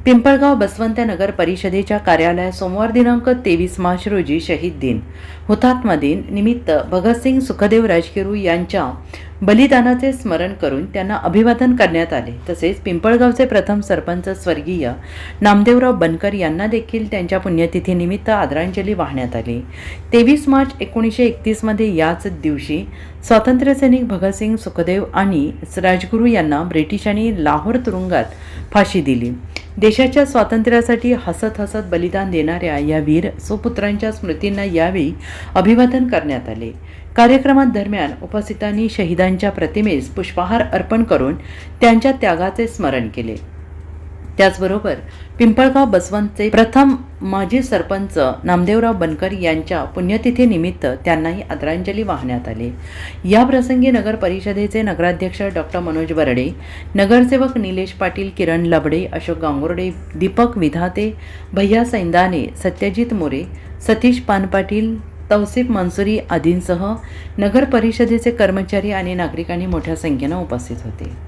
पिंपळगाव बसवंत नगर परिषदेच्या कार्यालयात सोमवार दिनांक 23 मार्च रोजी शहीद दिन हुतात्मा दिन निमित्त भगतसिंग सुखदेव राजगुरू यांच्या बलिदानाचे स्मरण करून त्यांना अभिवादन करण्यात आले। तसेच पिंपळगावचे प्रथम सरपंच स्वर्गीय नामदेवराव बनकर यांना देखील त्यांच्या पुण्यतिथीनिमित्त आदरांजली वाहण्यात आली। 23 मार्च 1931 मध्ये याच दिवशी स्वातंत्र्यसैनिक भगतसिंग सुखदेव आणि राजगुरू यांना ब्रिटिशांनी लाहोर तुरुंगात फाशी दिली। देशाच्या स्वातंत्र्यासाठी हसत हसत बलिदान देणाऱ्या या वीर सुपुत्रांच्या स्मृतींना यावेळी अभिवादन करण्यात आले। कार्यक्रमात दरम्यान उपस्थितांनी शहीदांच्या प्रतिमेस पुष्पहार अर्पण करून त्यांच्या त्यागाचे स्मरण केले। त्याचबरोबर पिंपळगाव बसवंतचे प्रथम माजी सरपंच नामदेवराव बनकर यांच्या पुण्यतिथीनिमित्त त्यांनाही आदरांजली वाहण्यात आली। या प्रसंगी नगर परिषदेचे नगराध्यक्ष डॉक्टर मनोज बर्डे, नगरसेवक निलेश पाटील, किरण लबडे, अशोक गांगुर्डे, दीपक विधाते, भैया सैंदाने, सत्यजित मोरे, सतीश पानपाटील, तौसिफ मंसुरी आदींसह नगर परिषदेचे कर्मचारी आणि नागरिकांनी मोठ्या संख्येने उपस्थित होते।